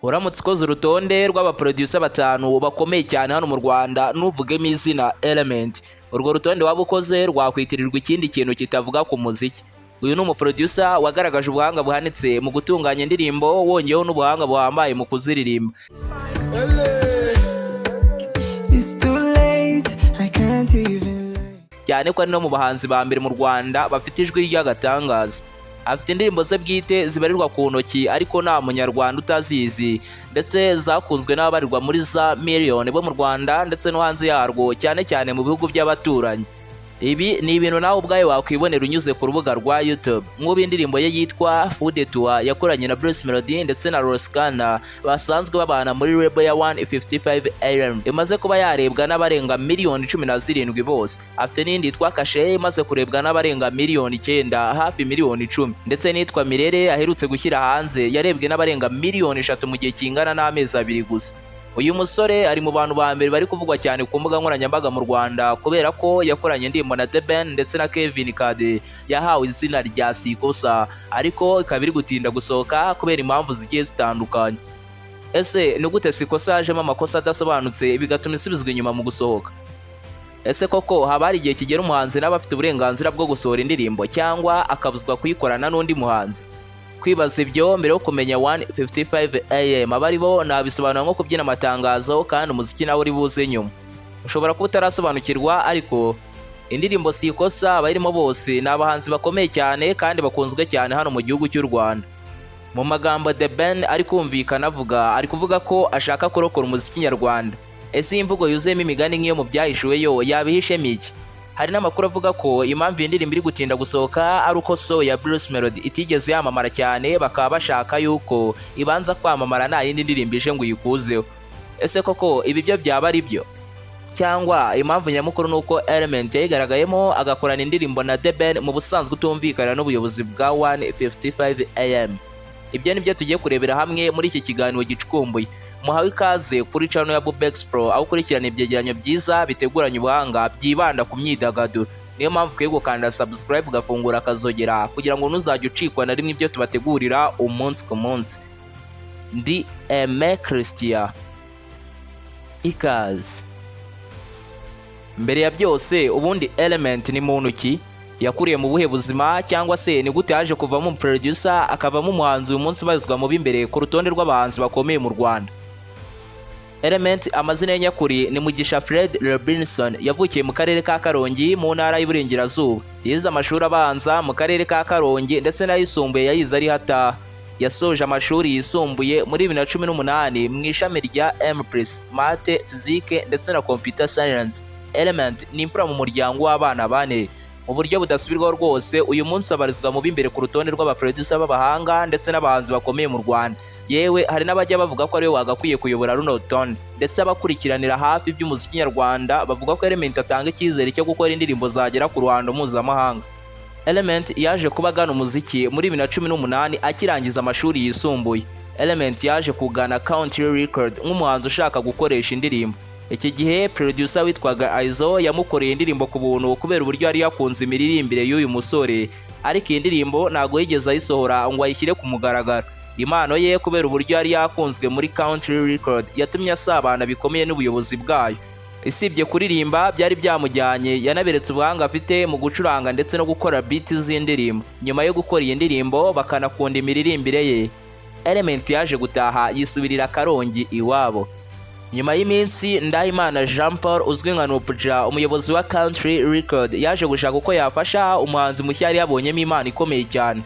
uramutse ukoze urutonde rw'abaproducer batanu bakomeye cyane hano mu Rwanda nuvugemo izina Element, urwo rutonde waba ukoze rwakwitirirwa ikindi kintu kitavuga ku muziki. Uyu ni umuproducer wagaragaje ubuhanga buhanitse mu gutunganya indirimbo, wongeyeho n'ubuhanga buhambaye mu kuziririmba. Cyane ko ari no mu bahanzi ba mbere mu Rwanda bafite ijwi ry'agatangaza. Afite indirimbo ze bwite zibarirwa ku ntoki ariko nta munyarwanda utazizi, ndetse zakunzwe n'ababarirwa muri za miliyoni bo mu Rwanda ndetse no hanze yarwo, cyane cyane mu bihugu by'abaturanyi. Ibi ni ibintu nawe ubwawe wakwibonera unyuze ku rubuga rwa YouTube. Nk'ubu indirimbo ye yitwa Food Tour yakoranye na Bruce Melody ndetse na Roskana basanzwe babana muri label ya 155 AM, imaze kuba yarebwa n'abarenga miliyoni 17 bose. Afite n'indi yitwa Kashe imaze kurebwa n'abarenga miliyoni 9 hafi miliyoni 10, ndetse n'itwa Mirere aherutse gushyira hanze yarebwe n'abarenga miliyoni 3 mu gihe kingana n'amezi 2 gusa. Uyu musore ari mu bantu ba mbere bari kuvugwa cyane ku mbuga nkoranyambaga mu Rwanda kubera ko yakoranye indirimbo na lebel ndetse na KADE yahawe izina rya Sikosa, ariko ikaba iri gutinda gusohoka kubera impamvu zigiye zitandukanye. Ese ni gute Sikosa yajemo amakosa adasobanutse bigatuma isubizwa inyuma mu gusohoka? Ese koko haba hari igihe kigera umuhanzi nawe afite uburenganzira bwo gusohora indirimbo cyangwa akabuzwa kuyikorana n'undi muhanzi? Kwibaza ibyo mbere yo kumenya 155 AM abari bo nabisobanura nko kubyina amatangazo kandi umuziki nawe uri buze nyuma. Ushobora kuba utarasobanukirwa, ariko indirimbo Sikosa abayirimo bose ni abahanzi bakomeye cyane kandi bakunzwe cyane hano mu gihugu cy'u Rwanda. Mu magambo The Ben ari kumvikana ari kuvuga ko ashaka kurokora umuziki nyarwanda. Ese iyi mvugo yuzuyemo imigani nk'iyo mu byahishuwe yo yabihishemo iki? Hari n'amakuru avuga ko impamvu indirimbo iri gutinda gusohoka ari uko so ya Bruce Melody itigeze yamamara cyane, bakaba bashaka yuko ibanza kwamamara nta yindi ndirimbo ije ngo uyikuzeho. Ese koko ibi byo byaba ari byo? Cyangwa impamvu nyamukuru nuko Element yayigaragayemo agakorana indirimbo na lebel mu busanzwe utumvikana n'ubuyobozi bwa 155 AM? Ibyo nibyo tugiye kurebera hamwe muri iki kiganiro gicukumbuye. Muhawe ikaze kuri channel ya Bubex Pro, aho ukurikirana ibyegeranyo byiza biteguranye ubuhanga byibanda ku myidagaduro. Niyo mpamvu ukwiye gukanda subscribe ugafungura akazogera kugira ngo ntuzajye ucikwa na rimwe ibyo tubategurira umunsi ku munsi. Ndi Aime Christian, ikaze. Mbere ya byose, ubundi Element ni muntu ki? Yakuriye mu buhe buzima, cyangwa se ni gute yaje kuvamo producer akavamo umuhanzi uyu munsi bazwa mu b'imbere ku rutonde rw'abahanzi bakomeye mu Rwanda? Element amazina ye nyakuri ni Mugisha Fred Robinson, yavukiye mu karere ka Karongi mu ntara y'Iburengerazuba. Yize amashuri abanza mu karere ka Karongi ndetse n'ayisumbuye yayize ari hataha. Yasoje amashuri yisumbuye muri 2018 mu ishami rya M+, Mate, Physique ndetse na Computer Science. Element ni imfura mu muryango w'abana bane. Mu buryo budasubirwaho rwose, uyu munsi abarizwa mu b'imbere ku rutonde rw'abaproducer b'abahanga ndetse n'abahanzi bakomeye mu Rwanda. Yewe hari n'abajya bavuga ko ariwe wagakwiye kuyobora runo rutonde, ndetse abakurikiranira hafi iby'umuziki nyarwanda bavuga ko Element atanga icyizere cyo gukora indirimbo zagera ku ruhando mpuzamahanga. Element yaje kuba agana umuziki muri 2018 akirangiza amashuri yisumbuye. Element yaje kugana Country Record nk'umuhanzi ushaka gukoresha indirimbo. Iki gihe producer witwaga Aizo yamukoreye indirimbo ku buntu kubera uburyo yari yakunze imiririmbire y'uyu musore, ariko iyi ndirimbo ntago yigeze ayisohora ngo ayishyire ku mugaragaro. Impano ye kubera uburyo yari yakunzwe muri Country Record yatumye asabana bikomeye n'ubuyobozi bwayo. Isibye kuririmba byari byamujyanye, yanaberetse ubuhanga afite mu gucuranga ndetse no gukora beat z'indirimbo. Nyuma yo gukora iyi ndirimbo bakanakunda imiririmbire ye, Element yaje gutaha yisubirira Karongi iwabo. Nyuma y'iminsi, Ndahimana Jean Paul uzwi nka Nupuja, umuyobozi wa Country Record, yaje gushaka uko yafasha umuhanzi mushya yari yabonyemo impano ikomeye cyane.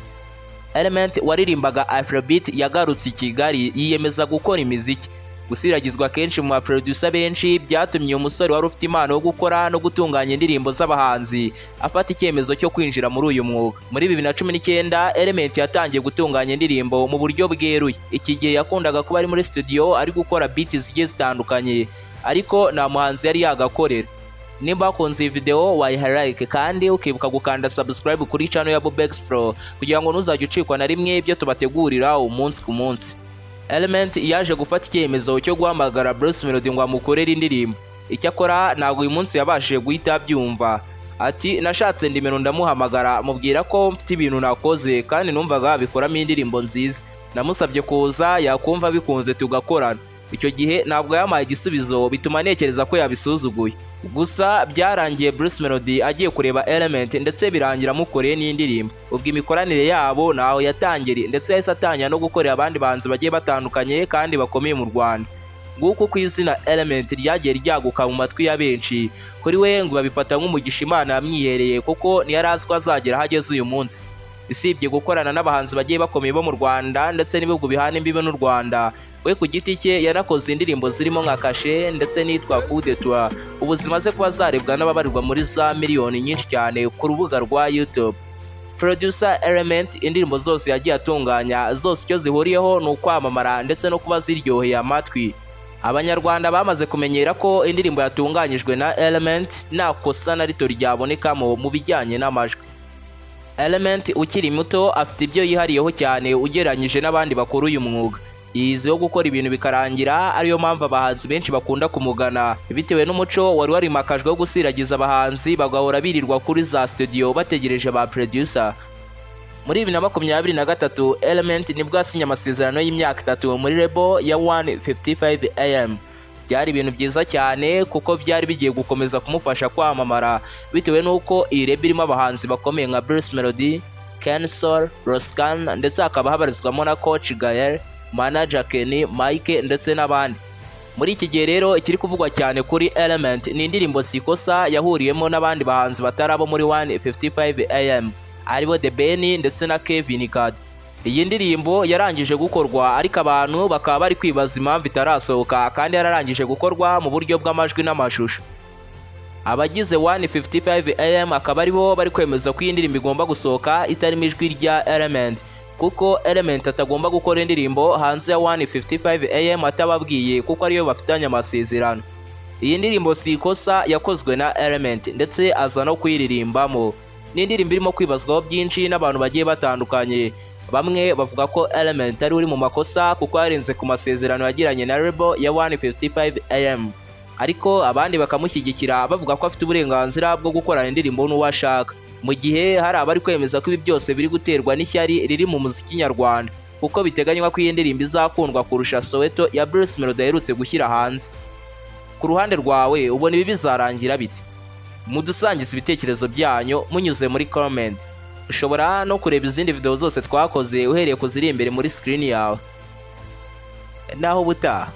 Element waririmbaga Afrobeat yagarutse i Kigali yiyemeza gukora imiziki. Gusiragizwa kenshi mu producer benshi byatumye umusore wari ufite impano yo gukora no gutunganya indirimbo z'abahanzi afata icyemezo cyo kwinjira muri uyu mwuga. Muri 2019 Element yatangiye gutunganya indirimbo mu buryo bweruye. Iki gihe yakundaga kuba ari muri studio ari gukora beat zigiye zitandukanye, ariko nta muhanzi yari yagakorera. Nimba wakunze iyi video wayiha like kandi ukibuka gukanda subscribe kuri channel ya Bubex Pro kugira ngo ntuzajye ucikwa na rimwe ibyo tubategurira umunsi ku munsi. Element yaje gufata icyemezo cyo guhamagara Bruce Melody ngo amukorere indirimbo. Icyakora ntabwo uyu munsi yabashije guhita abyumva. Ati nashatse ndimero ndamuhamagara mubwira ko mfite ibintu nakoze kandi numvaga bikoramo indirimbo nziza. namusabye kuza yakumva bikunze tugakorana. Icyo gihe ntabwo yamaye igisubizo bituma ntekereza ko yabisuzuguye. Gusa byarangiye Bruce Melody agiye kureba Element ndetse birangira amukoreye n'indirimbo. Ubwo imikoranire yabo naho yatangiriye ndetse yahise atangira no gukorera abandi banzi bagiye batandukanye kandi bakomeye mu Rwanda. Nguko ku izina Element ryagiye ryaguka mu matwi ya benshi, kuri we ngo babifata nk'umugisha Imana yamwihereye kuko ntiyari azi ko azagera aho ageze uyu munsi. Isibye gukorana n'abahanzi bagiye bakomeye bo mu Rwanda ndetse n'ibihugu bihana imbibe n'u Rwanda, we ku giti cye yanakoze indirimbo zirimo nka Kashe ndetse n'itwa Coup de Toi, ubu zimaze kuba zarebwa n'ababarirwa muri za miliyoni nyinshi cyane ku rubuga rwa YouTube. Producer Element indirimbo zose yagiye atunganya zose icyo zihuriyeho ni ukwamamara ndetse no kuba ziryoheye amatwi. Abanyarwanda bamaze kumenyera ko indirimbo yatunganyijwe na Element nta kosa na rito ryabonekamo mu bijyanye n'amajwi. Element ukiri muto afite ibyo yihariyeho cyane ugereranyije n'abandi bakora uyu mwuga. Yizeho gukora ibintu bikarangira, ariyo mpamvu abahanzi benshi bakunda kumugana bitewe n'umuco wari warimakajwe wo gusiragiza abahanzi bagahora birirwa kuri za studio bategereje ba producer. Muri 2023 Element nibwo yasinye amasezerano y'imyaka 3 muri label ya 155 AM. Byari ibintu byiza cyane kuko byari bigiye gukomeza kumufasha kwamamara bitewe n'uko iyi label irimo abahanzi bakomeye nka Bruce Melody, Ken Sol, Roscan ndetse hakaba habarizwamo na Coach Gael, Manager Kenny, Mike ndetse n'abandi. Muri iki gihe rero ikiri kuvugwa cyane kuri Element ni indirimbo Sikosa yahuriyemo n'abandi bahanzi batarabo muri 155 AM aribo The Ben ndetse na Kevin KADE. Iyi ndirimbo yarangije gukorwa ariko abantu bakaba bari kwibaza impamvu itarasohoka kandi yararangije gukorwa mu buryo bw'amajwi n'amashusho. Abagize 155 AM akaba aribo bari kwemeza ko iyi ndirimbo igomba gusohoka itarimo ijwi rya Element, kuko Element atagomba gukora indirimbo hanze ya 155 AM atababwiye kuko ariyo bafitanye amasezerano. Iyi ndirimbo Sikosa yakozwe na Element ndetse aza no kuyiririmbamo. Ni indirimbo irimo kwibazwaho byinshi n'abantu bagiye batandukanye. Bamwe bavuga ko Element ari uri mu makosa kuko yarenze ku masezerano yagiranye na label ya 155 AM, ariko abandi bakamushyigikira bavuga ko afite uburenganzira bwo gukorana indirimbo n'uwo ashaka, mu gihe hari abari kwemeza ko ibi byose biri guterwa n'ishyari riri mu muziki nyarwanda kuko biteganywa ko iyi ndirimbo izakundwa kurusha Soweto ya Bruce Melody aherutse gushyira hanze. Ku ruhande rwawe ubona ibi bizarangira bite? Mudusangiza ibitekerezo byanyu munyuze muri comment. Ushobora no kureba izindi video zose twakoze uhereye ku ziri imbere muri screen yawe. Naho ubutaha.